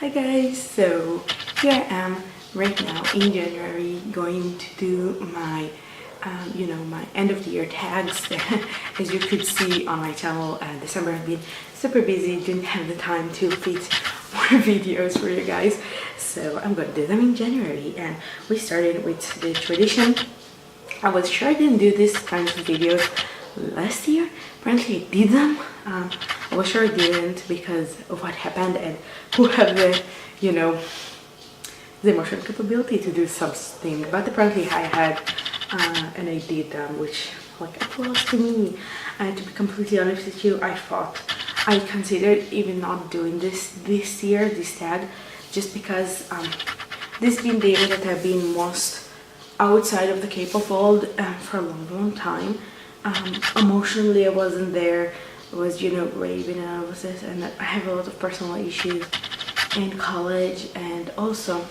Hi guys, so here I am right now in January going to do my my end of the year tags. As you could see on my channel, December I've been super busy, didn't have the time to fit more videos for you guys, so I'm gonna do them in January. And we started with the tradition. I was sure I didn't do this kind of videos last year. Apparently I did them. I was sure I didn't because of what happened and who have the the emotional capability to do something, but apparently I had and I did them, which applause to me. And to be completely honest with you, I considered even not doing this year, this tag, just because this been the year that I've been most outside of the K-pop world for a long time. Emotionally I wasn't there. I was raving and all of this, and I have a lot of personal issues in college, and also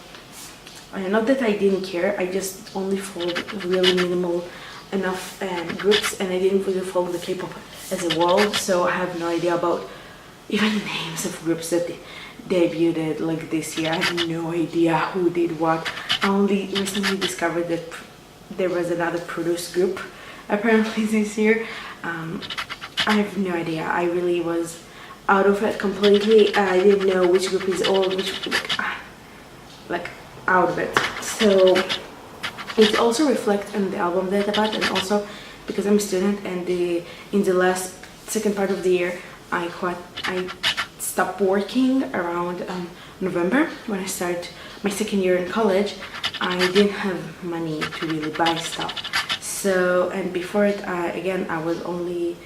not that I didn't care, I just only followed really minimal enough groups, and I didn't really follow the K-pop as a world, so I have no idea about even names of groups that debuted like this year. I have no idea who did what. I only recently discovered that there was another produced group apparently this year. I have no idea. I really was out of it completely. I didn't know which group is old, which out of it. So it also reflects on the album that I bought, and also because I'm a student, and in the second part of the year I stopped working around November when I started my second year in college. I didn't have money to really buy stuff. So, and before it, again, I was only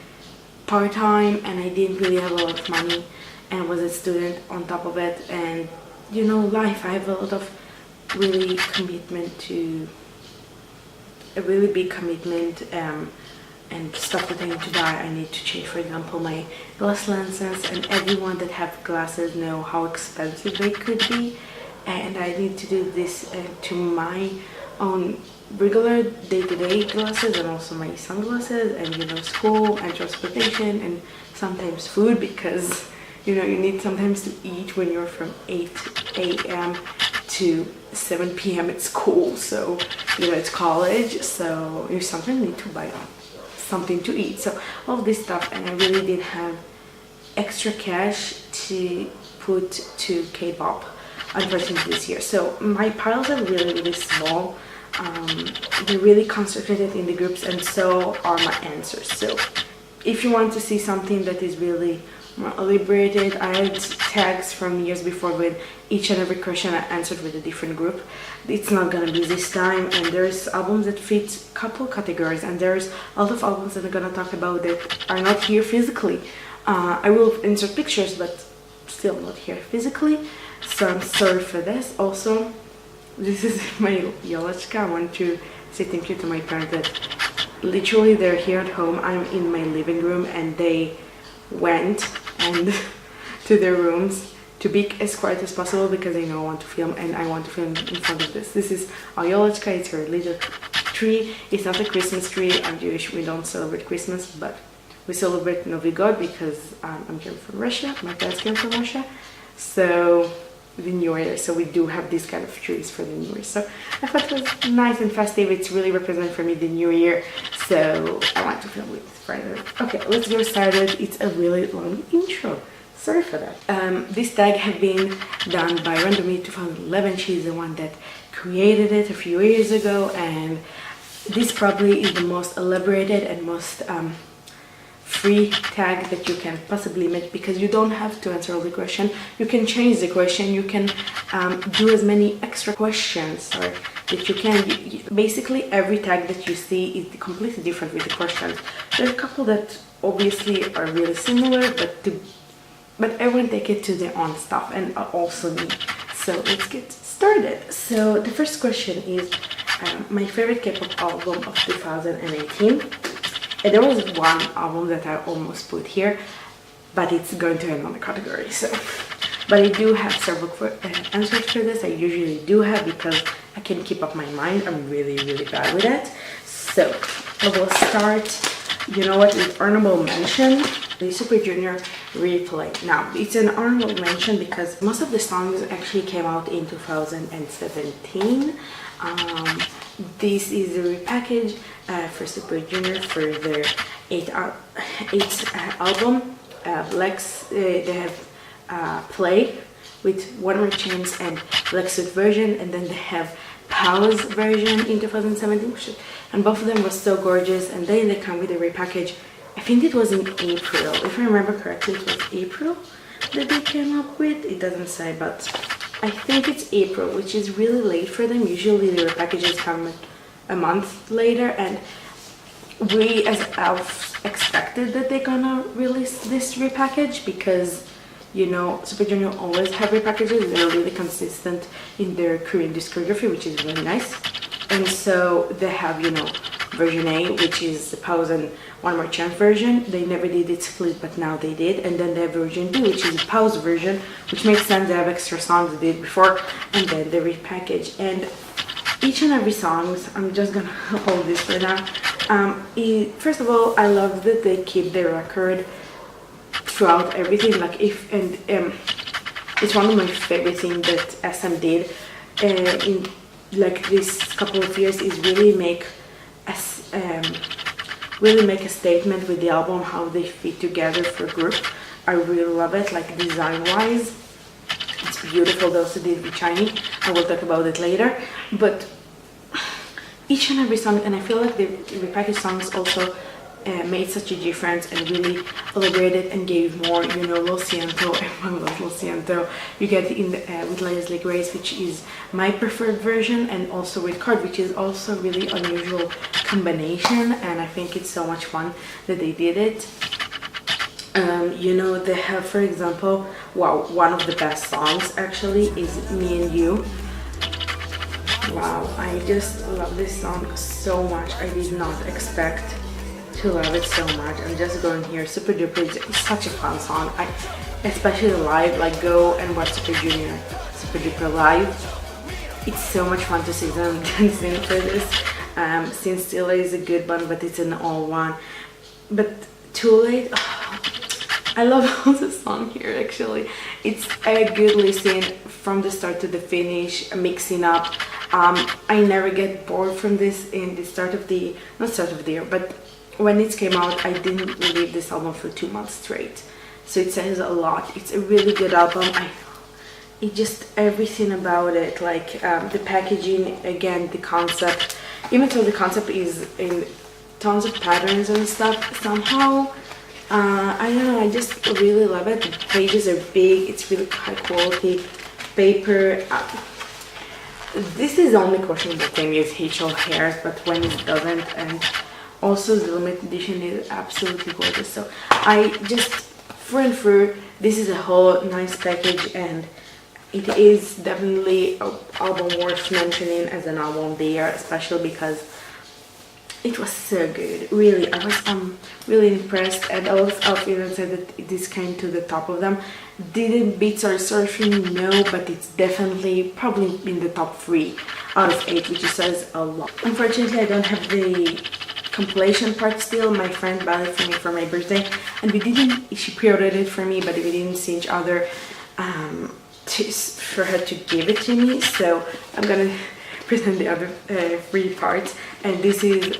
part-time and I didn't really have a lot of money, and I was a student on top of it. And life, I have a lot of really commitment to a really big commitment and stuff that I need to buy. I need to change, for example, my glass lenses, and everyone that have glasses know how expensive they could be, and I need to do this to my own regular day-to-day glasses, and also my sunglasses, and school and transportation, and sometimes food, because you need sometimes to eat when you're from 8 a.m. to 7 p.m. at school. So it's college, so you sometimes need to buy something to eat, so all this stuff. And I really did have extra cash to put to K-pop, unfortunately, this year. So my piles are really small. They're really concentrated in the groups, and so are my answers. So if you want to see something that is really more elaborated, I had tags from years before with each and every question I answered with a different group. It's not gonna be this time, and there's albums that fit couple categories, and there's a lot of albums that I'm gonna talk about that are not here physically. I will insert pictures, but still not here physically, so I'm sorry for this. Also, this is my Yolochka. I want to say thank you to my parents that literally they're here at home. I'm in my living room and they went and to their rooms to be as quiet as possible, because they know I want to film, and I want to film in front of this. This is our Yolochka. It's her little tree. It's not a Christmas tree. I'm Jewish. We don't celebrate Christmas, but we celebrate Novi God because I'm here from Russia. My parents came from Russia, so the New Year, so we do have these kind of trees for the New Year. So I thought it was nice and festive. It's really represent for me the New Year, so I want to film with Friday. Okay, let's get started. It's a really long intro. Sorry for that. This tag had been done by Randomly 2011. She's the one that created it a few years ago, and this probably is the most elaborated and most free tag that you can possibly make, because you don't have to answer all the question. You can change the question, you can do as many extra questions that you can. Basically every tag that you see is completely different with the questions. There's a couple that obviously are really similar, but everyone take it to their own stuff, and also me. So let's get started. So the first question is my favorite K-pop album of 2018. And there was one album that I almost put here, but it's going to another category. So, but I do have several answers for this. I usually do have, because I can keep up my mind. I'm really bad with that. So I will start, with honorable mention. the Super Junior replay. Now, it's an honorable mention because most of the songs actually came out in 2017. This is a repackage for Super Junior for their eighth album. They have Play with One More Chance and Lexus version, and then they have Pause version in 2017, and both of them were so gorgeous. And then they come with a repackage. I think it was in April, if I remember correctly. It was April that they came up with. It doesn't say, but I think it's April, which is really late for them. Usually the repackages come a month later, and we as elves expected that they're gonna release this repackage because, you know, Super Junior always have repackages. They're really consistent in their Korean discography, which is really nice. And so they have, you know, version A, which is the Pause and One More Chance version. They never did it split, but now they did. And then they have version B, which is the Pause version, which makes sense. They have extra songs they did before, and then they repackage. And each and every song, I'm just gonna hold this for now. First of all, I love that they keep their record throughout everything. Like it's one of my favorite things that SM did in like this couple of years is really make a statement with the album, how they fit together for a group. I really love it, like design wise. It's beautiful. They also did with Shiny. I will talk about it later. But each and every song, and I feel like the repackaged songs also made such a difference and really elaborated and gave more, you know, Lo Siento. Everyone loves Lo Siento. You get in with Leslie Grace, which is my preferred version, and also with Card, which is also really unusual combination, and I think it's so much fun that they did it. You know, they have, for example, wow, one of the best songs actually is Me and You. Wow, I just love this song so much. I did not expect to love it so much. I'm just going here. Super Duper is such a fun song. Especially live, like go and watch Super Junior Super Duper live. It's so much fun to see them dancing for this. Sin Still is a good one, but it's an all one. But Too Late, oh, I love all the song here actually. It's a good listen from the start to the finish, mixing up. I never get bored from this in the not start of the year, but when it came out, I didn't leave this album for 2 months straight. So it says a lot. It's a really good album. It just everything about it, like the packaging, again, the concept. Even though the concept is in tons of patterns and stuff, somehow, I don't know, I just really love it. The pages are big. It's really high quality paper. This is the only questionable thing is H.O. hairs, but when it doesn't, and also the limited edition is absolutely gorgeous. So I just, through and through, this is a whole nice package, and it is definitely an album worth mentioning as an album of the year, especially because it was so good. Really, I was really impressed, and all of even said that this came to the top of them. Didn't beat Sorry Sorry for Me, no, but it's definitely probably in the top 3 out of 8, which says a lot. Unfortunately, I don't have the compilation part still. My friend bought it for me for my birthday, and she pre-ordered it for me, but we didn't see each other for her to give it to me. So I'm gonna present the other 3 parts, and this is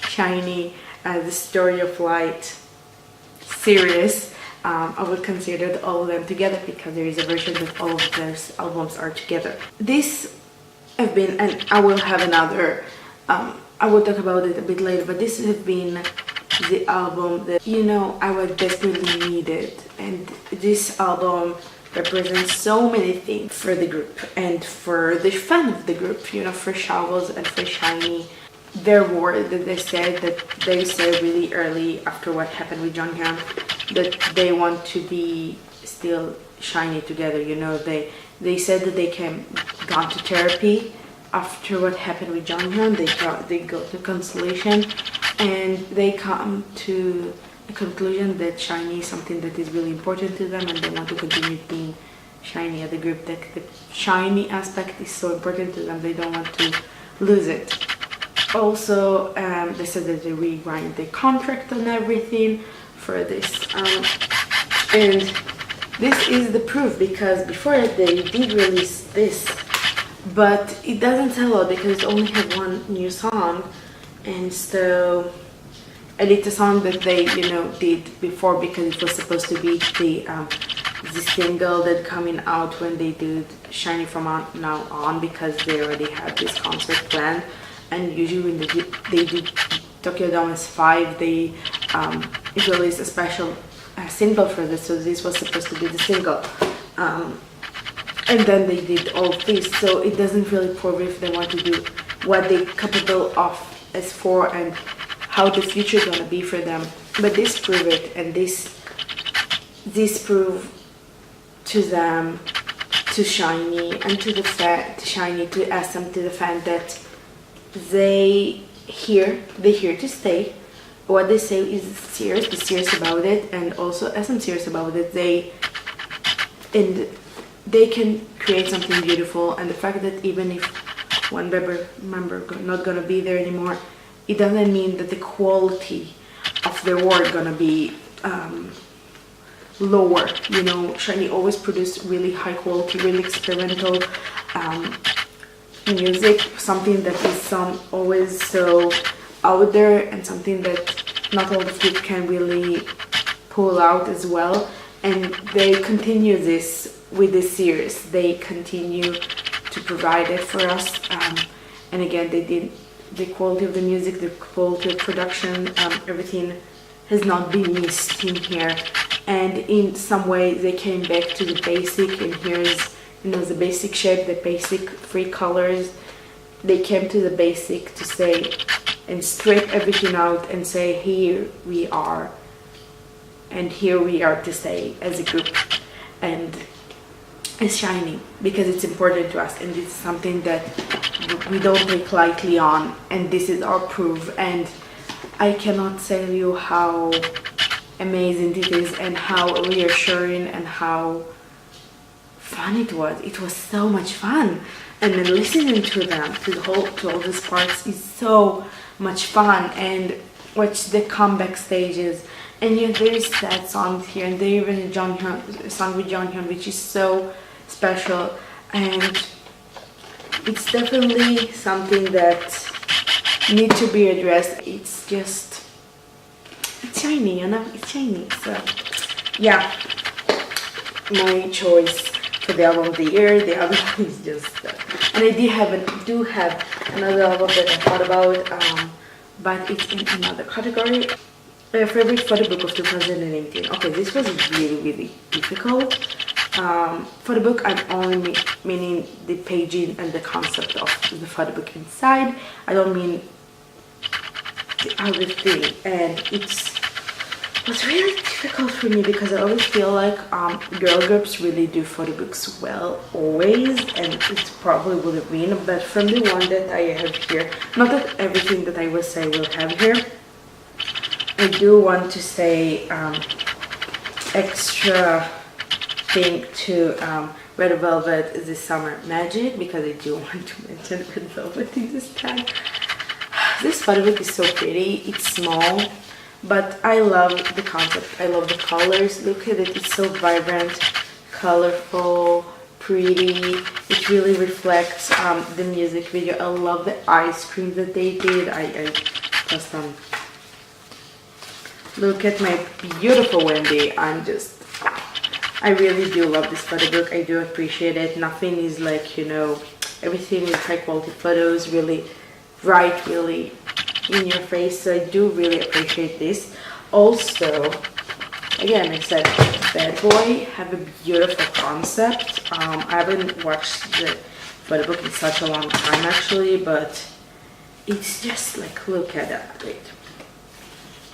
Shiny, the Story of Light series. I would consider all of them together because there is a version that all of those albums are together. This have been, and I will have another, I will talk about it a bit later, but this has been the album that, you know, I was desperately needed, and this album represents so many things for the group and for the fan of the group, you know, for Shovels and for Shiny. Their word that they said really early after what happened with Jonghyun, that they want to be still Shiny together, you know. They said that they gone to therapy after what happened with Jonghyun. They go to consolation, and they come to a conclusion that Shiny is something that is really important to them, and they want to continue being Shiny as a group. That the Shiny aspect is so important to them, they don't want to lose it. Also, they said that they regrind the contract and everything for this And this is the proof, because before they did release this, but it doesn't sell out because it only had one new song. And so, and it's a song that they, you know, did before because it was supposed to be the single that coming out when they did Shiny from now on, because they already had this concert planned. And usually when they do Tokyo Dome 5, they release a special single for this, so this was supposed to be the single. And then they did all this, so it doesn't really prove if they want to do what they're capable of as for and how the future is gonna be for them. But this prove it, and this prove to them, to Shiny, and to the fan, to Shiny, to SM, to the fan, that they're here to stay. What they say is serious, be serious about it, and also SM serious about it. They can create something beautiful, and the fact that even if one member not gonna be there anymore, it doesn't mean that the quality of their work gonna be lower. You know, Shiny always produced really high quality, really experimental music, something that is always so out there, and something that not all of it can really pull out as well. And they continue this with this series. They continue to provide it for us, and again, they did the quality of the music, the quality of production, everything has not been missed in here. And in some way they came back to the basic, and here's, you know, the basic shape, the basic 3 colors. They came to the basic to say and strip everything out and say, here we are, and here we are to stay as a group. And it's Shiny because it's important to us, and it's something that we don't take lightly on, and this is our proof. And I cannot tell you how amazing it is, and how reassuring, and how fun it was. It was so much fun, and then listening to them, to all these parts is so much fun. And watch the comeback stages, and yet there is sad songs here, and there even a song with Jonghyun, which is so special. And it's definitely something that needs to be addressed. It's just, it's Shiny, you know, it's Shiny. So yeah, my choice for the album of the year. The other one is just and I do have another album that I thought about, but it's in another category. My favorite photobook of 2018. Okay, this was really difficult. Photobook, I'm only meaning the paging and the concept of the photobook inside. I don't mean the other thing. And it was really difficult for me because I always feel like girl groups really do photobooks well, always, and it probably would have been. But from the one that I have here, not that everything that I will say will have here, I do want to say extra thing to Red Velvet The Summer Magic, because I do want to mention Red Velvet in this tag. This photobook is so pretty. It's small, but I love the concept. I love the colors. Look at it. It's so vibrant, colorful, pretty. It really reflects the music video. I love the ice cream that they did. I just look at my beautiful Wendy. I really do love this photobook. I do appreciate it. Nothing is like, you know, everything is high quality photos, really bright, really in your face. So I do really appreciate this. Also, again, I said Bad Boy have a beautiful concept. I haven't watched the photobook in such a long time actually, but it's just like, look at that. Wait.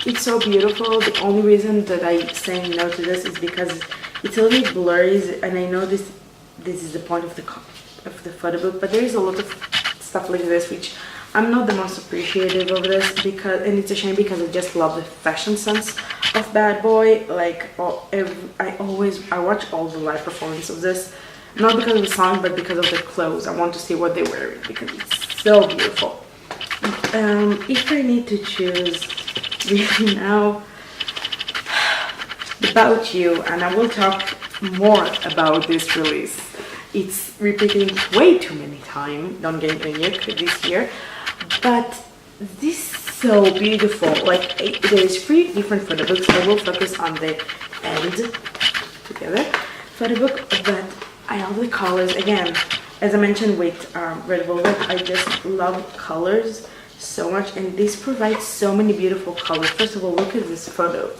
It's so beautiful. The only reason that I'm saying no to this is because it's a little bit blurry, and I know this is the point of the photobook, but there is a lot of stuff like this which I'm not the most appreciative of this, and it's a shame because I just love the fashion sense of Bad Boy. Like I watch all the live performance of this, not because of the song, but because of the clothes. I want to see what they're wearing because it's so beautiful. If I need to choose really now, About You, and I will talk more about this release. It's repeating way too many times, don't get me this year, but this is so beautiful. Like, there is 3 different photo books. I will focus on the end together photo book, but I love the colors. Again, as I mentioned with Red Velvet, I just love colors so much, and this provides so many beautiful colors. First of all, look at this photo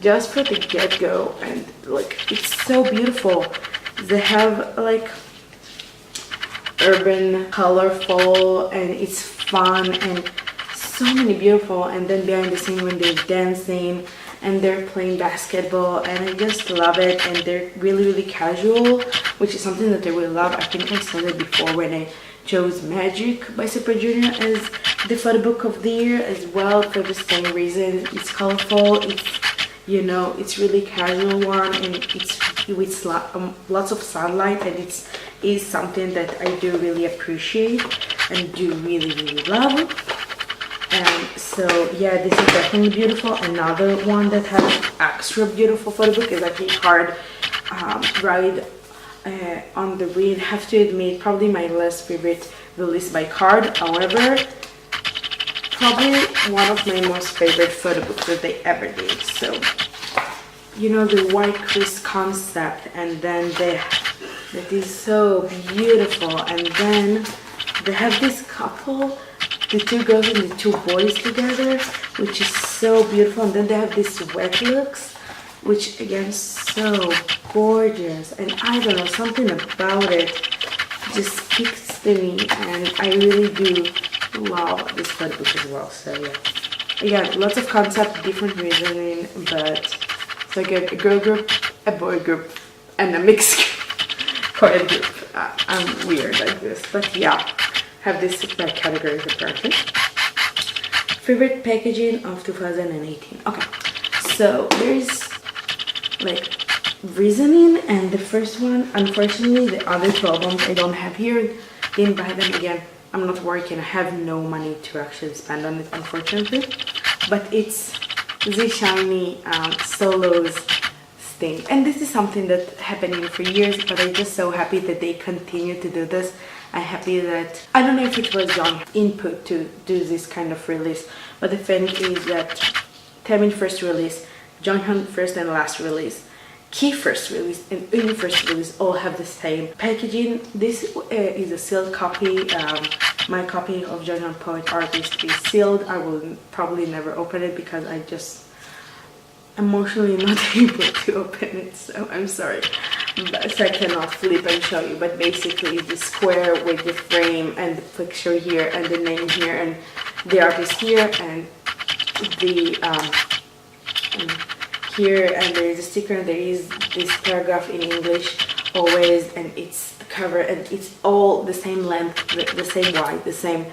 just for the get-go, and like, it's so beautiful. They have like urban, colorful, and it's fun, and so many beautiful. And then behind the scene when they're dancing and they're playing basketball, and I just love it. And they're really casual, which is something that I really love. I think I said it before when I chose Magic by Super Junior as the photo book of the year as well, for the same reason. It's colorful, it's, you know, it's really casual one, and it's with lots of sunlight, and it is something that I do really appreciate and do really love. And so yeah, this is definitely beautiful. Another one that has extra beautiful photo book is actually Hard Ride on the Wind. Have to admit, probably my least favorite release by Card. However, probably one of my most favorite photo books that they ever did. So, you know, the white crisp concept, and then that is so beautiful. And then they have this couple, the 2 girls and the 2 boys together, which is so beautiful. And then they have these wet looks, which again, so gorgeous. And I don't know, something about it just speaks to me, and I really do love this photo book as well. So yeah, again, lots of concept, different reasoning, but it's like a girl group, a boy group, and a mixed choir group. I'm weird like this, but yeah, have this by categories apparently. Favorite packaging of 2018. Okay, so there's like reasoning, and the first one, unfortunately, the other 2 albums I don't have here. Didn't buy them. Again, I'm not working, I have no money to actually spend on it, unfortunately. But it's the Shiny Solos thing, and this is something that happening for years, but I'm just so happy that they continue to do this. I'm happy that, I don't know if it was John's input to do this kind of release, but the thing is that Taemin first release, Jonghyun first and last release, Key first release, and Uni first release all have the same packaging. This is a sealed copy. My copy of Jonghyun Poet Artist is sealed. I will probably never open it because I just emotionally not able to open it, so I'm sorry. So I cannot flip and show you, but basically the square with the frame and the picture here and the name here and the artist here and the here, and there is a sticker, and there is this paragraph in English always, and it's the cover, and it's all the same length, the same width, the same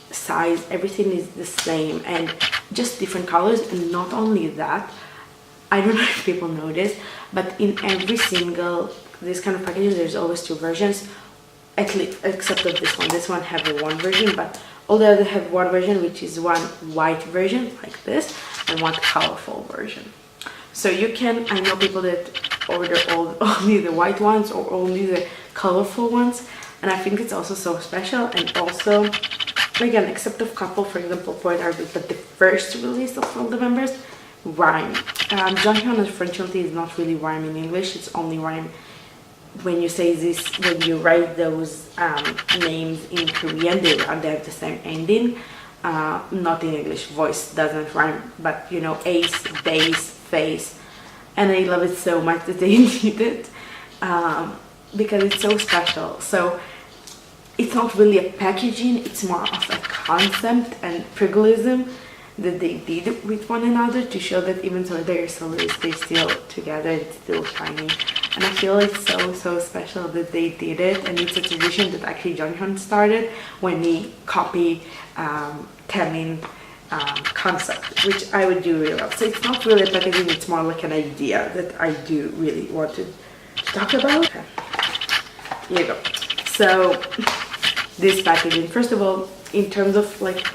size, everything is the same, and just different colors. And not only that, I don't know if people know this, but in every single this kind of packaging there's always 2 versions, at least except of this one. This one have a 1 version, but all the others have 1 version, which is 1 white version like this and 1 colorful version. So you can, I know people that order only the white ones or only the colorful ones, and I think it's also so special. And also, again, except of couple, for example, Poet Artist, but the first release of all the members, rhyme. Jonghyun, unfortunately, is not really rhyme in English. It's only rhyme when you say this, when you write those names in Korean, they have the same ending. Not in English. Voice doesn't rhyme, but you know, ace, base, face, and I love it so much that they did it because it's so special. So it's not really a packaging, it's more of a concept and prigalism that they did with one another to show that even though they're solos, they're still together, it's still shiny. And I feel it's so special that they did it, and it's a tradition that actually Jonghyun started when he copied Taemin concept, which I would do really love. So it's not really a packaging, it's more like an idea that I do really want to talk about. Okay. Here you go. So this packaging, first of all, in terms of like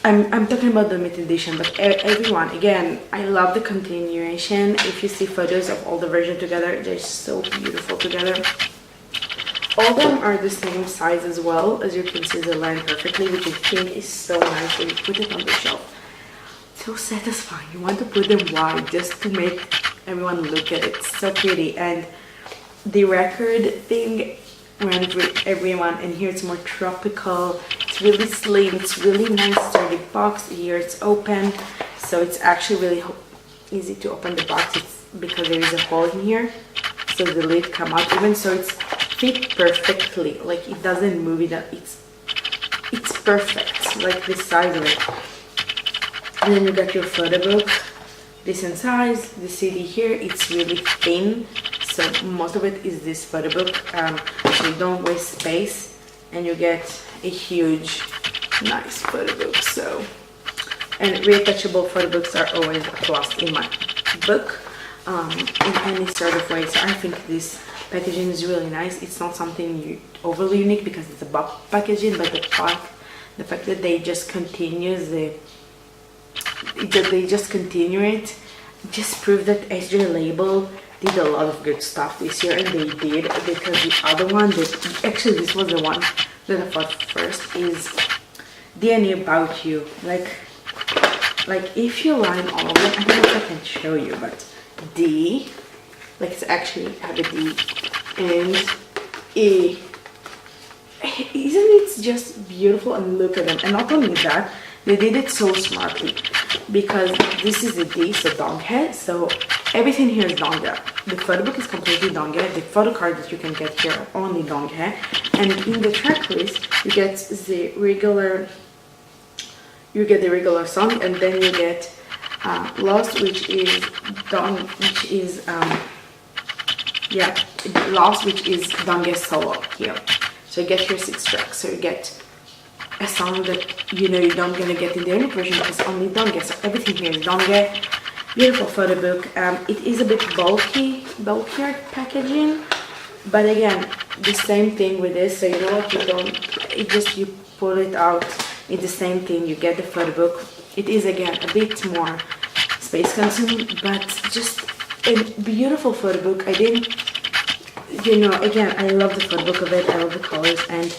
I'm talking about the limited edition, but everyone, again, I love the continuation. If you see photos of all the versions together, they're so beautiful together. All of them are the same size as well. As you can see, they line perfectly, which I think is so nice when you put it on the shelf. So satisfying. You want to put them wide just to make everyone look at it. So pretty. And the record thing went with everyone, and here it's more tropical. It's really slim. It's really nice sturdy box. Here it's open, so it's actually really easy to open the box. It's because there is a hole in here, so the lid come out. Even so, it's fit perfectly. Like it doesn't move. It's perfect. Like the size of it. And then you got your photo book, decent size. The CD here, it's really thin. So most of it is this photo book, so you don't waste space, and you get a huge, nice photo book. So, and retouchable photo books are always a plus in my book, in any sort of way. So I think this packaging is really nice. It's not something overly unique because it's a box packaging, but the fact that they just continue it just proves that SJ Label did a lot of good stuff this year, and they did, because the other one actually this was the one that I thought first is DNA About You. Like if you line all of them, I don't know if I can show you, but D, like it's actually have a D and E. Isn't it just beautiful? And look at them. And not only that, they did it so smartly, because this is a D, so donghae, so everything here is donghae. The photo book is completely donghae. The photo card that you can get here are only donghae, and in the track list you get the regular song, and then you get Lost, which is Lost, which is donghae solo here. So you get here 6 tracks. So you get a song that you don't gonna get in the only version because only donghae. So everything here is donghae. Beautiful photo book. It is a bit bulkier packaging, but again, the same thing with this. So you know what, you pull it out. It's the same thing. You get the photo book. It is again a bit more space consuming, but just a beautiful photo book. Again, I love the photo book of it. I love the colors, and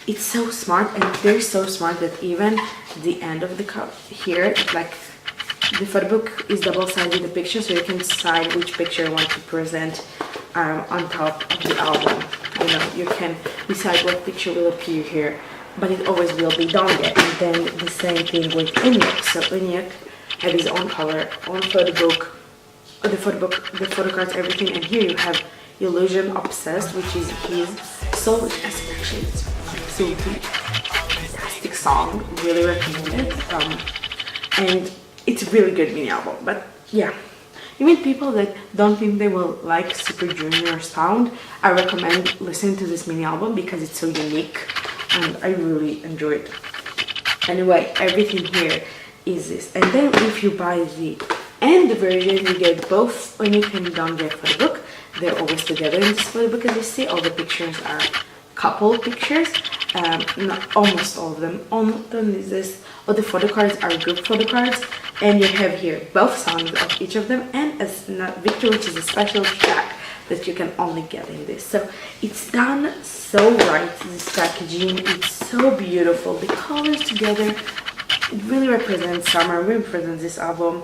it's so smart. And they're so smart that even the end of the cup here, like the photo book is double-sided the picture, so you can decide which picture you want to present on top of the album. You can decide what picture will appear here, but it always will be donghae. And then the same thing with Eunhyuk. So Eunhyuk had his own color, own photo book, the photo cards, everything. And here you have Illusion Obsessed, which is his solo. Actually, it's so fantastic song. Really recommend it. And it's a really good mini album. But yeah, even people that don't think they will like Super Junior sound, I recommend listening to this mini album because it's so unique and I really enjoy it. Anyway, everything here is this. And then if you buy the end version, you get both Eunhyuk and donghae photo book. They're always together in this photo book, as you see. All the pictures are couple pictures. Not almost all of them. All the photo cards are group photo cards, and you have here both songs of each of them, and Victor, which is a special track that you can only get in this. So it's done so right, this packaging. It's so beautiful. The colors together, it really represents summer, really represents this album.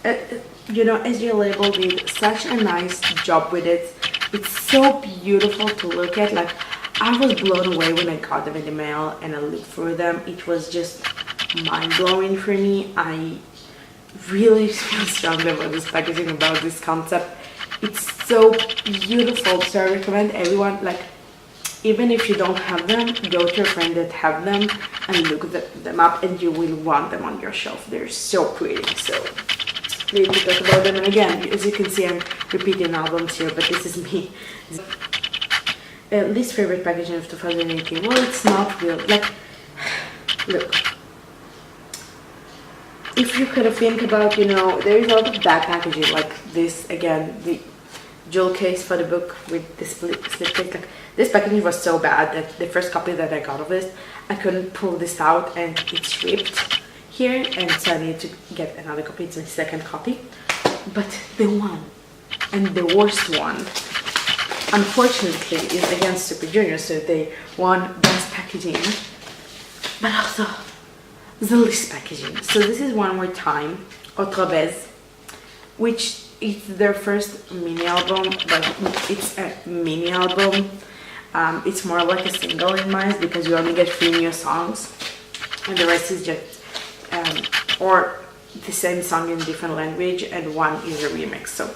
SJ Label did such a nice job with it. It's so beautiful to look at. Like, I was blown away when I got them in the mail and I looked through them. It was just mind-blowing for me. I really feel strongly about this packaging, about this concept. It's so beautiful, so I recommend everyone, like, even if you don't have them, go to a friend that have them and look them up, and you will want them on your shelf. They're so pretty. So we need to talk about them. And again, as you can see, I'm repeating albums here, but this is me. Least favorite packaging of 2018. Well, it's not real. Like, look. If you could think about, there is a lot of bad packaging, like this, again, the jewel case for the book with the slip case. Like, this packaging was so bad that the first copy that I got of this, I couldn't pull this out and it's ripped here, and so I need to get another copy. It's my second copy. But the one, and the worst one, unfortunately, is against Super Junior, so they won best packaging, but also the least packaging. So this is One More Time, Autre Baise, which is their first mini album, but it's a mini album. It's more like a single in mine because you only get 3 new songs, and the rest is just or the same song in different language, and one is a remix. So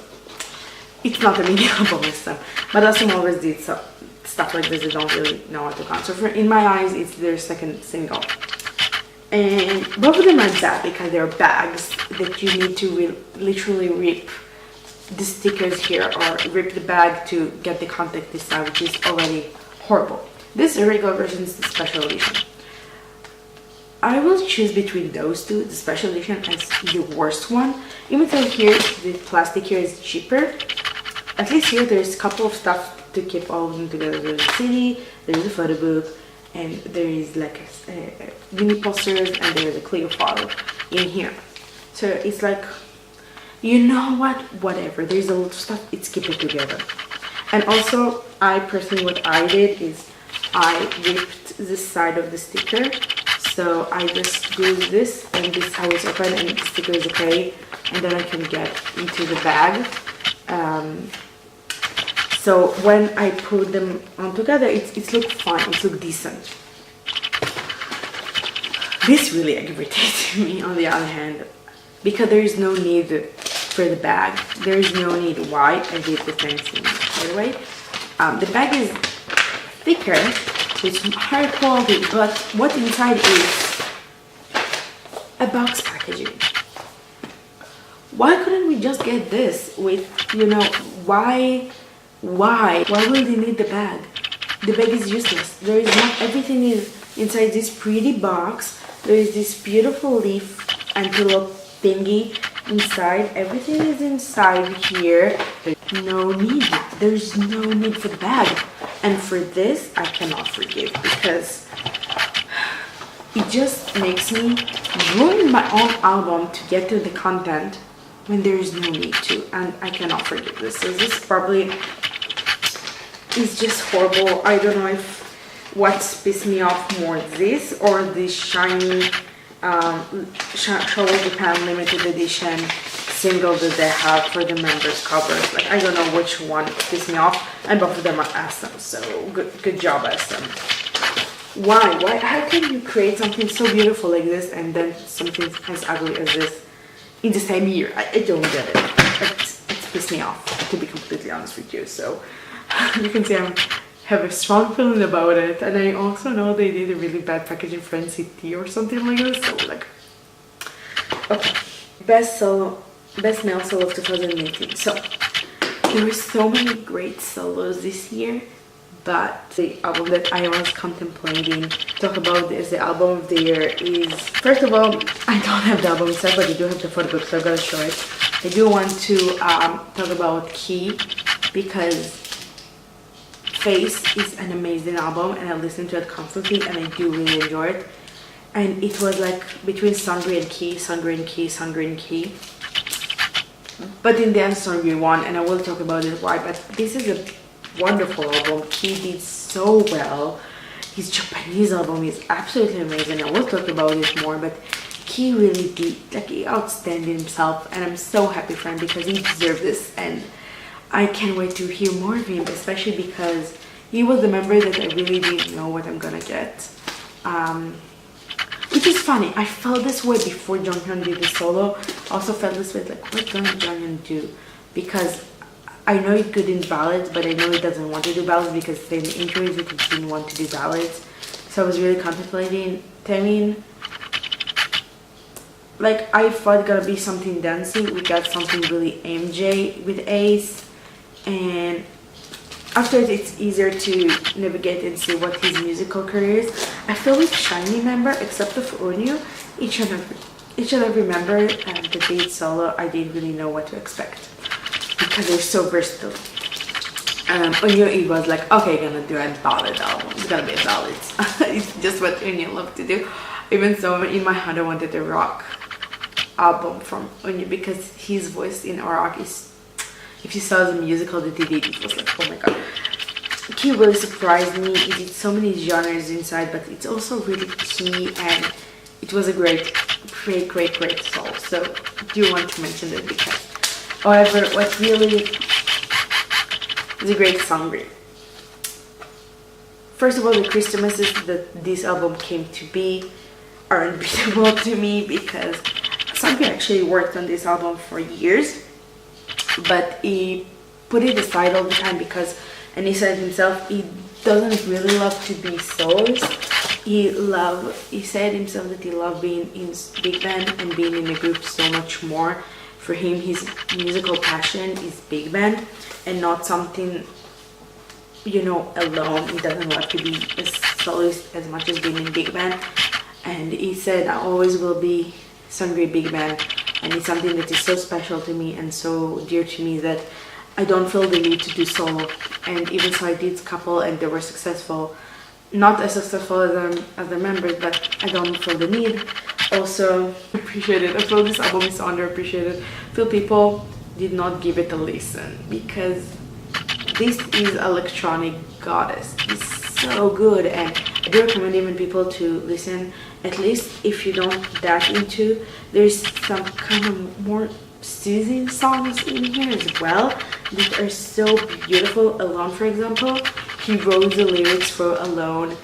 it's not a mini album and stuff, but also always did stuff like this. I don't really know what to count. So in my eyes, it's their second single, and both of them are bad because they're bags that you need to literally rip the stickers here or rip the bag to get the contact this time, which is already horrible. This is a regular version, is the special edition. I will choose between those two, the special edition as the worst one, even though here the plastic here is cheaper. At least here there's a couple of stuff to keep all of them together. There's a CD, there's a photo book, and there is like a mini posters, and there's a clear file in here. So it's like, you know what, whatever, there's a lot of stuff, it's keep it together. And also, I personally, what I did is I ripped the side of the sticker. So I just do this, and this how it's open, and the sticker is okay, and then I can get into the bag. So when I put them on together, it looks fine, it looks decent. This really aggravates me on the other hand, because there is no need for the bag. There is no need. Why? I did the same thing. By the way, the bag is thicker, it's higher quality, but what inside is a box packaging. Why couldn't we just get this with, you know, why will they need the bag? The bag is useless. There is not, everything is inside this pretty box. There is this beautiful leaf envelope thingy inside. Everything is inside here. There's no need. There's no need for the bag. And for this, I cannot forgive, because it just makes me ruin my own album to get to the content when there is no need to, and I cannot forgive this. So this probably is just horrible. I don't know if what's pissed me off more, this or the shiny Show of Japan limited edition single that they have for the members covers. Like, I don't know which one pissed me off, and both of them are awesome. So good job, awesome. Why? How can you create something so beautiful like this and then something as ugly as this in the same year? I don't get it. It's pissed me off, to be completely honest with you. So you can see I have a strong feeling about it, and I also know they did a really bad packaging for NCT or something like this. So like, okay, best male solo of 2018. So there were so many great solos this year, but the album that I was contemplating to talk about as the album of the year is, first of all, I don't have the album itself, but I do have the photo book, so I'm gonna show it. I do want to talk about Key, because Face is an amazing album, and I listen to it constantly, and I do really enjoy it. And it was like between Sangre and Key, Sangre and Key, Sangre and Key. But in the end, Sangre won, and I will talk about it why. But this is a wonderful album. Key did so well. His Japanese album is absolutely amazing. I will talk about it more, but Key really did, like, he outstanded himself, and I'm so happy for him because he deserved this, and I can't wait to hear more of him, especially because he was the member that I really didn't know what I'm gonna get. Which is funny, I felt this way before Jonghyun did the solo. I also felt this way, like, what gonna Jonghyun do? Because I know he's good in ballads, but I know he doesn't want to do ballads because in the interviews he didn't want to do ballads. So I was really contemplating Taemin. Like, I thought it gonna be something dancey. We got something really MJ with Ace, and after it's easier to navigate and see what his musical career is. I feel with Shiny member, except for Onyu, each and every member that did solo, I didn't really know what to expect because they're so versatile. Onyu, it was like, okay, gonna do a ballad album. It's gonna be a ballad. It's just what Onyu loved to do. Even so, in my heart I wanted a rock album from Onyu because his voice in rock is, if you saw the musical that he did, it was like, oh my god. He really surprised me. He did so many genres inside, but it's also really key, and it was a great song. So I do want to mention that because, however, what really is a great song. First of all, the Christmases that this album came to be are unbeatable to me because Sangri actually worked on this album for years, but he put it aside all the time because, and he said himself, he doesn't really love to be soloist. He said himself that he loved being in big band and being in a group so much more. For him, his musical passion is big band and not something, you know, alone. He doesn't love to be a soloist as much as being in big band. And he said, I always will be Sangri big band, and it's something that is so special to me and so dear to me that I don't feel the need to do solo. And even so, I did couple and they were successful, not as successful as the members, but I don't feel the need. Also, appreciate it. I feel this album is underappreciated. I feel people did not give it a listen because this is electronic goddess. It's so good, and I do recommend even people to listen. At least if you don't that into, there's some kind of more soothing songs in here as well that are so beautiful. Alone, for example, he wrote the lyrics for Alone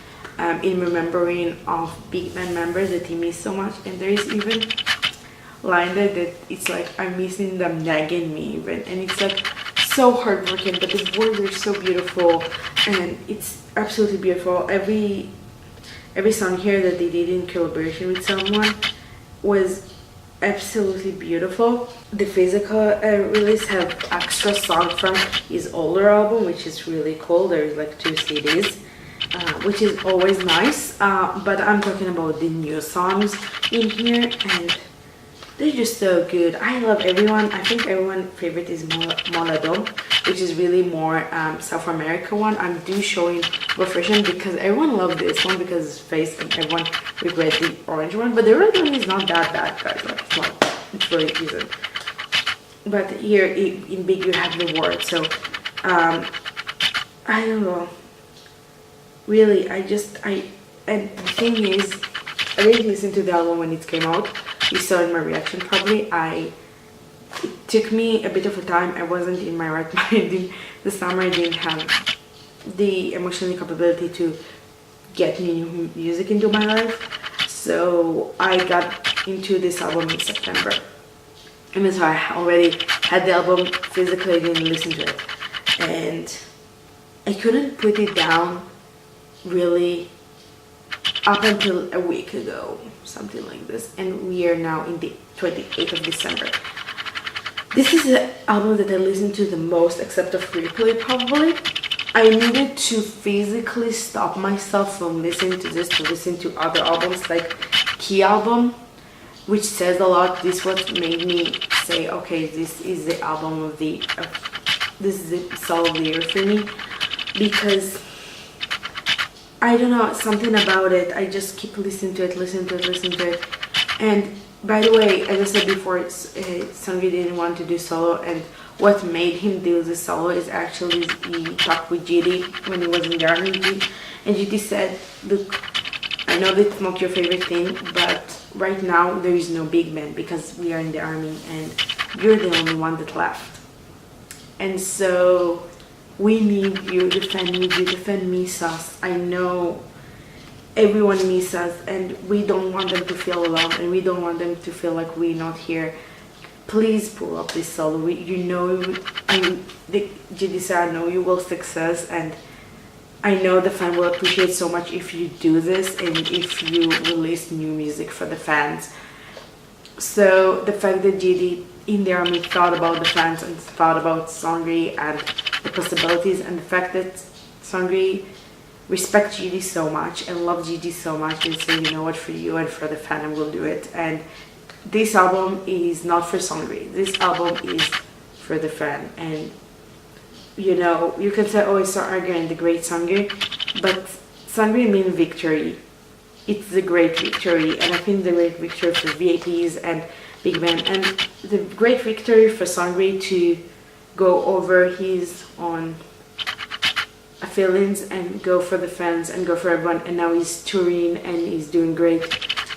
in remembering of big band members that he missed so much, and there is even line there that it's like, I'm missing them nagging me even, and it's like so heartbreaking, but the words are so beautiful and it's absolutely beautiful. Every song here that they did in collaboration with someone was absolutely beautiful. The physical release have extra songs from his older album, which is really cool. There's like 2 CDs, which is always nice, but I'm talking about the new songs in here, and they're just so good. I love everyone. I think everyone's favorite is Molado, which is really more South America one. I'm showing both version because everyone loved this one because it's face, and everyone regret the orange one. But the red one is not that bad, guys. Like, it's not. It really isn't. But here in big you have the word. So I don't know. Really, and the thing is, I didn't listen to the album when it came out. You saw in my reaction probably. It took me a bit of a time. I wasn't in my right mind in the summer. I didn't have the emotional capability to get new music into my life. So I got into this album in September. And so I already had the album physically, I didn't listen to it. And I couldn't put it down really up until a week ago, something like this, and we are now in the 28th of December. This is the album that I listen to the most, except of replay probably. I needed to physically stop myself from listening to this to listen to other albums like Key album, which says a lot. This what made me say, okay, this is the album of this is the song of the year for me, because I don't know, something about it. I just keep listening to it. And by the way, as I said before, Sangri didn't want to do solo, and what made him do the solo is actually he talked with GD when he was in the army, and GD said, look, I know that's not your favorite thing, but right now there is no big band because we are in the army and you're the only one that left. And so we need you, defend me, sus. I know everyone misses us and we don't want them to feel alone and we don't want them to feel like we're not here. Please pull up this solo. GD said, I know you will success, and I know the fan will appreciate so much if you do this and if you release new music for the fans. So the fact that GD in the army thought about the fans and thought about Sangri and the possibilities, and the fact that Sangri respects GD so much and loves GD so much and say, you know what, for you and for the fan I will do it. And this album is not for Sangri. This album is for the fan. And you know, you can say, oh, it's Sangri and the great Sangri, but Sangri means victory. it's a great victory, and I think the great victory for VIPs and big band, and the great victory for Sangre to go over his own feelings and go for the fans and go for everyone, and now he's touring and he's doing great.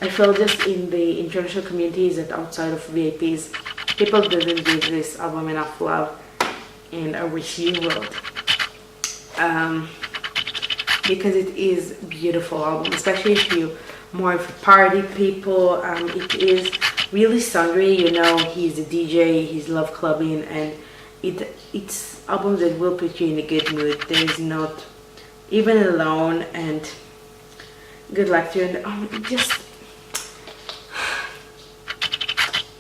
I feel just in the international communities that outside of VIPs, people didn't give this album enough love, and I wish you would. Because it is a beautiful album, especially if you more of a party people. It is really Sangre, you know, he's a DJ, he's love clubbing, and it's album that will put you in a good mood. There is not even alone, and good luck to you. And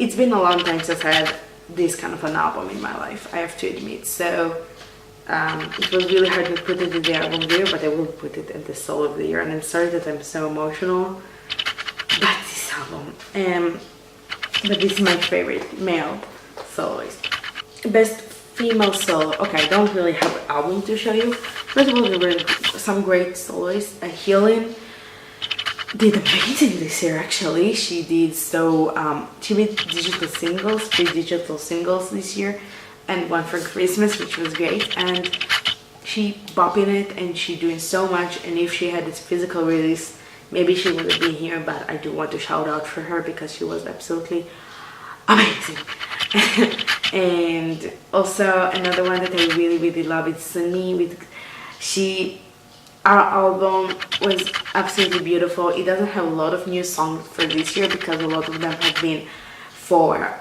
it's been a long time since I had this kind of an album in my life, I have to admit. So it was really hard to put it in the album of the year, but I will put it in the solo of the year. And I'm sorry that I'm so emotional, but this album, but this is my favorite male soloist. Best female solo. Okay, I don't really have an album to show you. First of all, there were some great soloists. Healing did amazing this year, actually. She did she made digital singles, 3 digital singles this year, and one for Christmas, which was great. And she bopping it, and she doing so much. And if she had this physical release, maybe she wouldn't be here, but I do want to shout out for her because she was absolutely amazing. And also another one that I really love is Sunmi. Our album was absolutely beautiful. It doesn't have a lot of new songs for this year because a lot of them have been for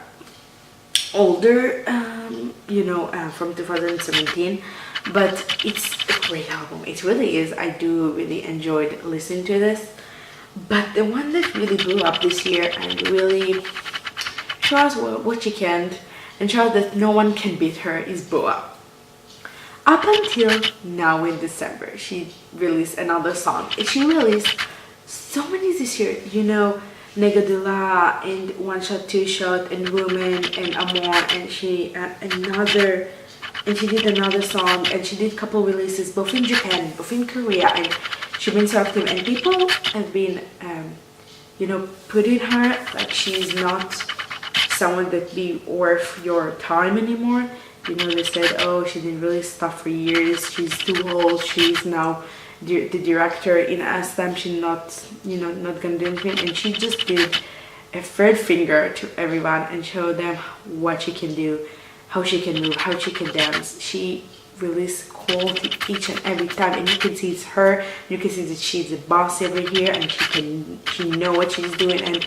older, from 2017. But it's a great album. It really is. I do really enjoyed listening to this. But the one that really blew up this year and really shows what she can and shows that no one can beat her is Boa. Up until now in December, she released another song. She released so many this year, you know, Nega de la and One Shot, Two Shot and Woman and Amor, and she did another song, and she did a couple releases both in Japan, both in Korea, and she's been so active, and people have been, putting her like she's not someone that be worth your time anymore. You know, they said, oh, she didn't release stuff for years, she's too old, she's now the director in SM, she's not gonna do anything. And she just did a third finger to everyone and showed them what she can do, how she can move, how she can dance. She released quality each and every time, and you can see it's her, you can see that she's a boss over here, and she know what she's doing, and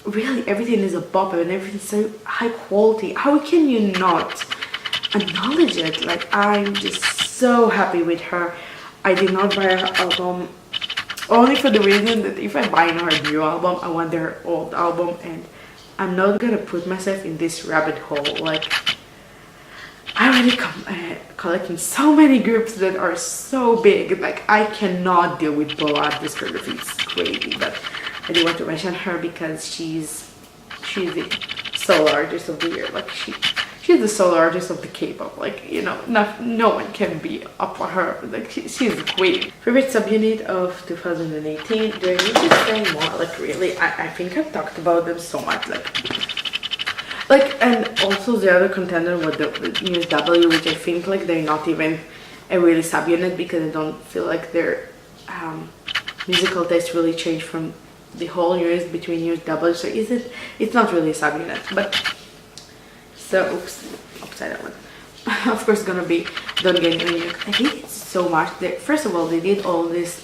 really everything is a bop and everything's so high quality. How can you not acknowledge it? Like, I'm just so happy with her. I did not buy her album only for the reason that if I buy her new album, I want their old album, and I'm not gonna put myself in this rabbit hole. Like, I already collecting so many groups that are so big. Like, I cannot deal with Boa discography. It's crazy, but I do want to mention her because she's the solo artist of the year. Like, she's the solo artist of the Kpop. Like, you know, no one can be up on her. Like, she's the queen. Favorite subunit of 2018. Do I need to say more? Like, really, I think I've talked about them so much. Like, and also the other contender was the News W, which I think like they're not even a really subunit because I don't feel like their musical taste really changed from the whole years between News W. So it's not really a subunit, but so upside down. Of course, gonna be Don't Get Me. I think it's so much. First of all, they did all this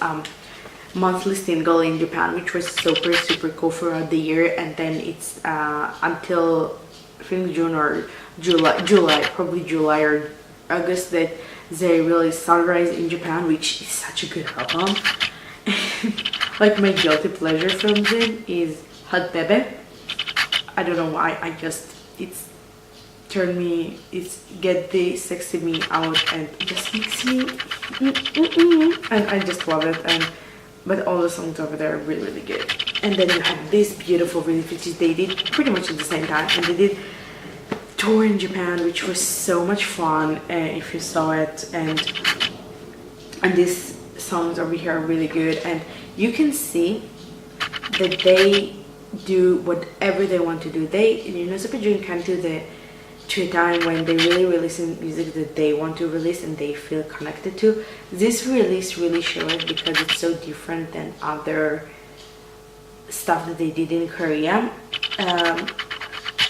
monthly single in Japan, which was super cool throughout the year, and then it's until I think June or July, probably July or August, that they released Sunrise in Japan, which is such a good album. Like, my guilty pleasure from them is Hot Bebe. I don't know why, it's get the sexy me out, and it just makes me and I just love it. But all the songs over there are really good. And then you have this beautiful release, which they did pretty much at the same time, and they did tour in Japan, which was so much fun if you saw it. And these songs over here are really good, and you can see that they do whatever they want to do. They, Super Junior can do the to a time when they really release music that they want to release and they feel connected to. This release really shows because it's so different than other stuff that they did in Korea.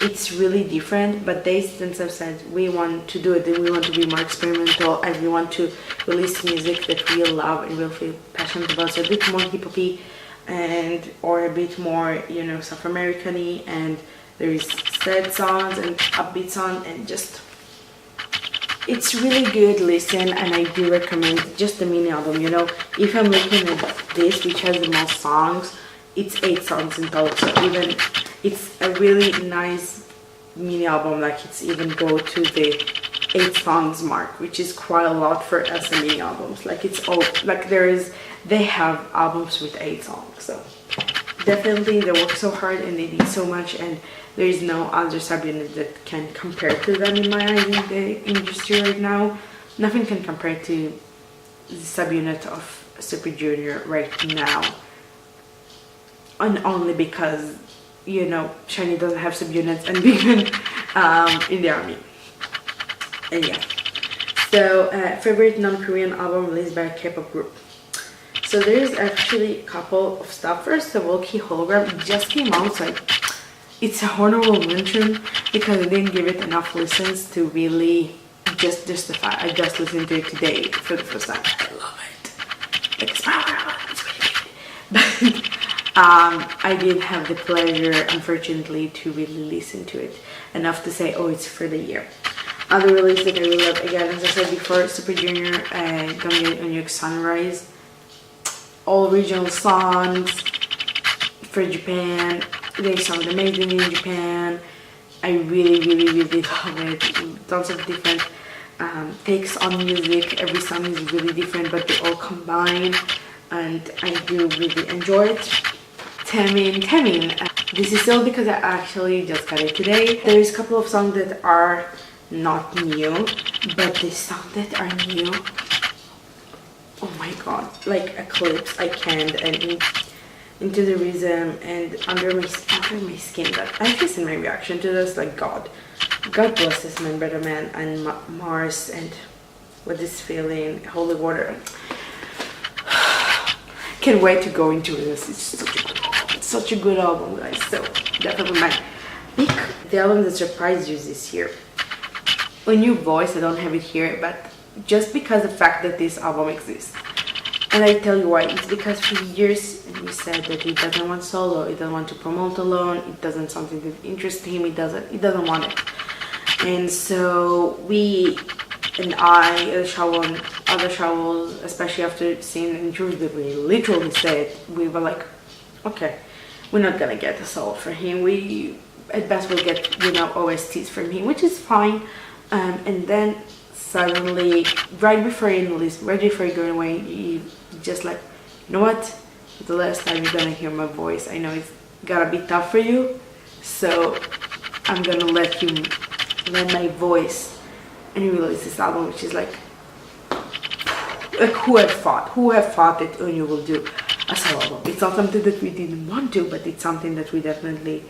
It's really different, but they themselves said, we want to do it, and we want to be more experimental, and we want to release music that we love and we'll feel passionate about. So a bit more hip-hop-y or a bit more, South American-y, and there is sad songs and upbeat songs, and just, it's really good listen, and I do recommend just the mini album. If I'm looking at this, which has the most songs, it's 8 songs in total, so even it's a really nice mini album. Like, it's even go to the 8 songs mark, which is quite a lot for us mini albums. Like, it's all like they have albums with 8 songs, so definitely they work so hard and they did so much, and there is no other subunit that can compare to them in my eyes in the industry right now. Nothing can compare to the subunit of Super Junior right now, and only because SHINee doesn't have subunits and Big Bang in the army. And yeah, so favorite non-Korean album released by a K-pop group. So there is actually a couple of stuff. First of all, Key Hologram just came out, so it's a honorable mention because I didn't give it enough listens to really just justify. I just listened to it today for the first time. I love it. Like, it's really good. But I didn't have the pleasure, unfortunately, to really listen to it enough to say, oh, it's for the year. Other releases that I really love, again, as I said before, Super Junior, Gyeonggi Sunrise, all regional songs for Japan. They sound amazing in Japan. I really, really, really love it. Tons of different takes on music. Every song is really different, but they all combine, and I do really enjoy it. Taemin. This is still because I actually just got it today. There is a couple of songs that are not new, but the songs that are new, oh my god, like Eclipse, I Can't, and Into the Rhythm, and Under My Skin. That I've just seen my reaction to this, like, God bless this man, Better Man, and Mars, and What Is Feeling, Holy Water. Can't wait to go into this. It's such a good album, guys. So definitely my pick. The album that surprised you this year. A New Voice, I don't have it here, but just because the fact that this album exists. And I tell you why. It's because for years he said that he doesn't want solo, he doesn't want to promote alone, it doesn't something that interests him, he doesn't want it. And so we and I, other Shawls, especially after seeing the interview that we literally said, we were like, okay, we're not gonna get a solo for him. We at best will get OSTs from him, which is fine. And then suddenly, right before he going away, he just like, you know what? The last time you're gonna hear my voice, I know it's gotta be tough for you, so I'm gonna let my voice. And he released this album, which is like who have thought that Eunwoo will do a solo album? It's not something that we didn't want to, but it's something that we definitely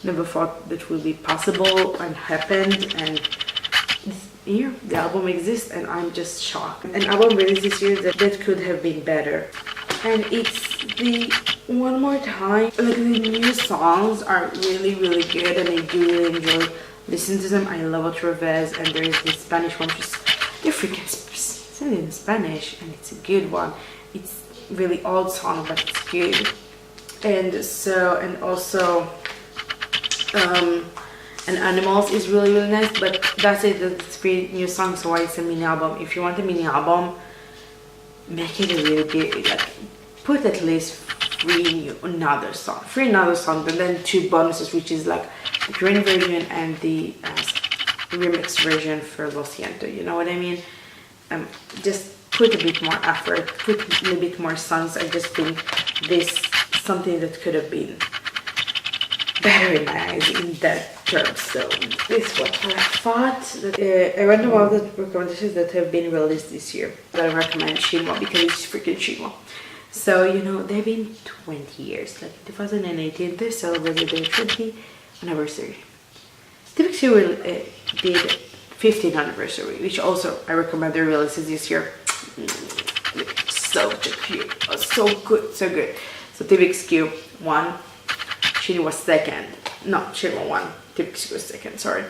never thought that would be possible and happened. And here the album exists, and I'm just shocked. An album released this year that could have been better. And it's the One More Time. Like, the new songs are really, really good, and I do really enjoy listening to them. I love Otra, and there is this Spanish one, they're freaking singing in Spanish, and it's a good one. It's really old song, but it's good. And so, and also and Animals is really, really nice, but that's it. That's 3 new songs, so why it's a mini album. If you want a mini album, make it a really big, like, put at least 3 another songs, and then 2 bonuses, which is like the Korean version and the remix version for Lo Siento, you know what I mean? Just put a bit more effort, put a little bit more songs. I just think this is something that could have been better in my eyes in that term. So this is what I thought. I went about the recommendations that have been released this year. I recommend Shimo because it's freaking Shimo. So, you know, they've been 20 years. Like 2018, they celebrated their 20th anniversary. DisneyBar did 15th anniversary, which also I recommend the releases this year. So cute, so good, so good. So DisneyBar won, Shin was second. No, Shin won, DisneyBar was second, sorry.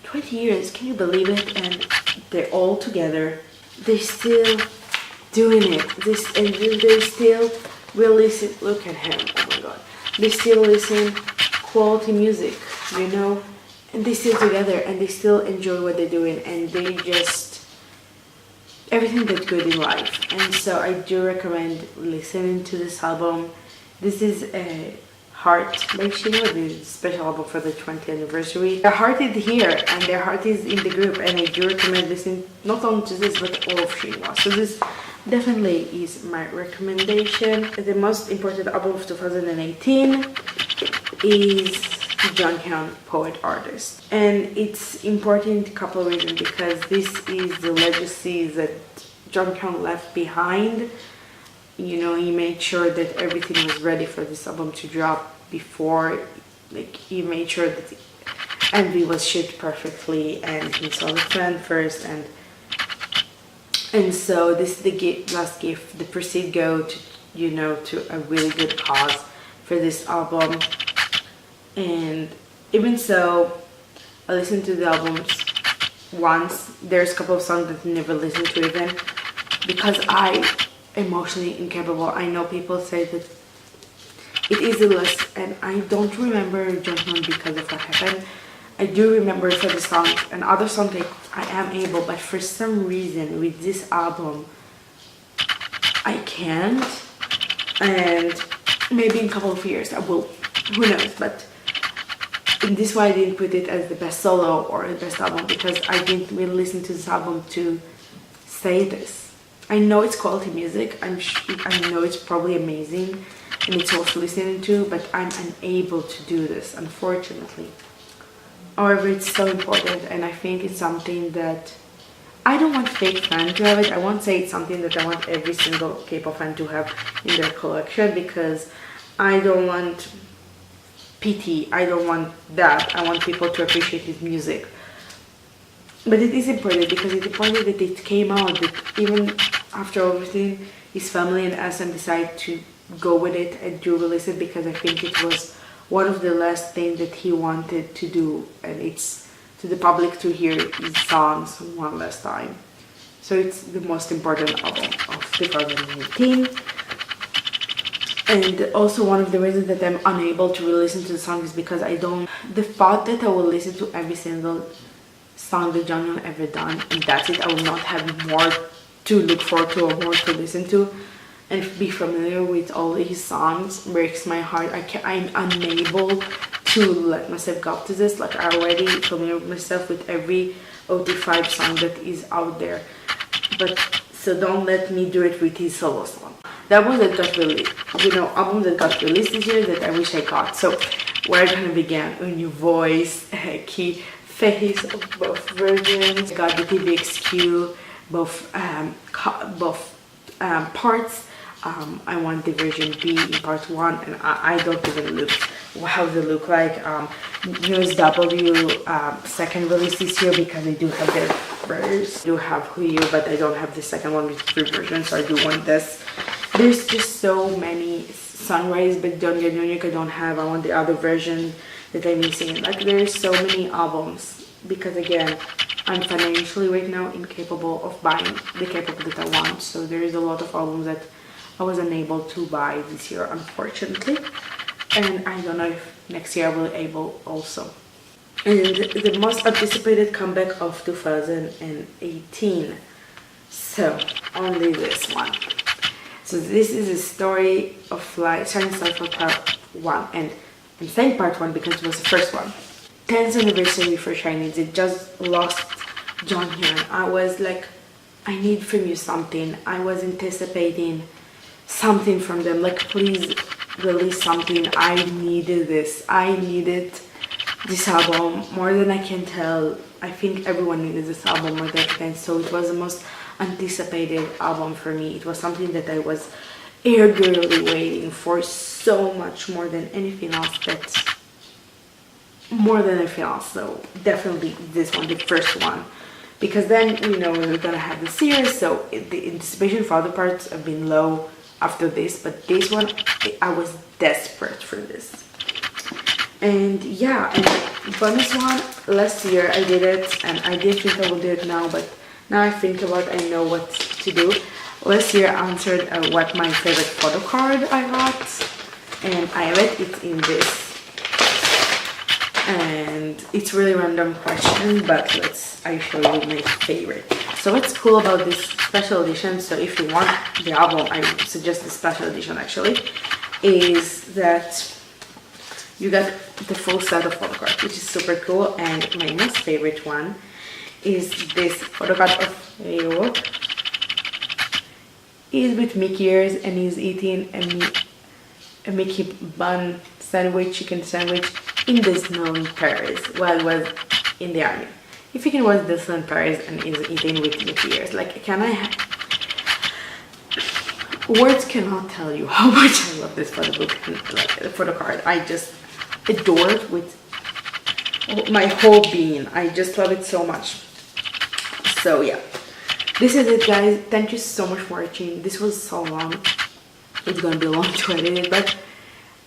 20 years, can you believe it? And they're all together. They're still doing it. They still releasing. Look at him, oh my god. They still listen quality music, you know? And they still together and they still enjoy what they're doing, and they just everything that's good in life. And so I do recommend listening to this album. This is a Heart by Shinwa, the special album for the 20th anniversary. Their heart is here and their heart is in the group, and I do recommend listening not only to this but all of Shinwa. So this definitely is my recommendation. The most important album of 2018 is Jonghyun, Poet Artist. And it's important a couple of reasons, because this is the legacy that Jonghyun left behind. You know, he made sure that everything was ready for this album to drop before, like he made sure that the MV was shot perfectly, and he saw the fan first, and so this is the last gift. The proceeds go to, you know, to a really good cause for this album. And even so, I listened to the albums once. There's a couple of songs that I never listened to even, because I emotionally incapable. I know people say that it is a list, and I don't remember Jonghyun because of what happened. I do remember for the songs, and other songs I am able, but for some reason with this album I can't, and maybe in a couple of years I will, who knows. But in this way I didn't put it as the best solo or the best album, because I didn't really listen to this album to say this. I know it's quality music, I know it's probably amazing and it's worth listening to, but I'm unable to do this, unfortunately. However, it's so important, and I think it's something that I don't want fake fans to have it. I won't say it's something that I want every single K-pop fan to have in their collection, because I don't want pity, I don't want that. I want people to appreciate his music. But it is important, because it's important that it came out, that even after everything, his family and SM decided to go with it and do release it, because I think it was one of the last things that he wanted to do, and it's to the public to hear his songs one last time. So it's the most important album of 2018. And also one of the reasons that I'm unable to really listen to the song is because the thought that I will listen to every single song that Jonghyun ever done, and that's it, I will not have more to look forward to or more to listen to and be familiar with all his songs breaks my heart. I'm unable to let myself go up to this. Like, I already familiar with myself with every OT5 song that is out there, but so don't let me do it with his solo song. That one that got released, you know, album that got released this year that I wish I got. So where gonna begin? A new voice, key face of both versions. I got the TBXQ, both parts. I want the version B in part 1, and I don't even look how they look like. USW second release this year, because I do have their first. I do have Huyu, but I don't have the second one with 3 versions, so I do want this. There's just so many. Sunrise, but I don't have. I want the other version that I'm missing. Like, there's so many albums, because again, I'm financially right now incapable of buying the K-pop that I want. So there is a lot of albums that I was unable to buy this year, unfortunately. And I don't know if next year I will able also. And the most anticipated comeback of 2018. So only this one. So this is a story of life, Shining Star for part 1. And I'm saying part 1 because it was the first one. 10th anniversary for Shiny. They just lost Jonghyun. I was like, I need from you something. I was anticipating something from them. Like, please release something. I needed this. I needed this album more than I can tell. I think everyone needed this album more than I can. So it was the most anticipated album for me. It was something that I was eagerly waiting for so much more than anything else. So definitely this one, the first one, because then we're gonna have the series, so the anticipation for other parts have been low after this, but this one I was desperate for this. And yeah, and the bonus one, last year I did it and I didn't think I would do it now, but now I think about it, I know what to do. Last year I answered what my favorite photo card I got, and I have it. It's in this, and it's really random question, but I show you my favorite. So what's cool about this special edition, so if you want the album, I suggest the special edition actually, is that you got the full set of photo cards, which is super cool. And my most favorite one is this photo card of Leo. He's with Mickey ears and he's eating a Mickey bun sandwich, chicken sandwich, in the snow in Paris while he was in the army. If he can watch the snow in Paris and is eating with Mickey ears, like, words cannot tell you how much I love this photo book and like the photo card. I just adore it with my whole being. I just love it so much. So yeah, this is it, guys. Thank you so much for watching. This was so long. It's gonna be long to edit it, but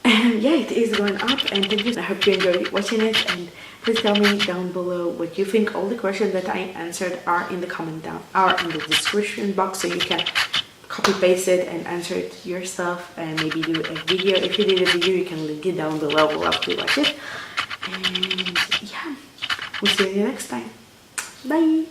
yeah, it is going up. And thank you. I hope you enjoyed watching it, and please tell me down below what you think. All the questions that I answered are in the description box, so you can copy paste it and answer it yourself, and maybe do a video. If you did a video, you can link it down below. We'll love to watch it. And yeah, we'll see you next time. Bye.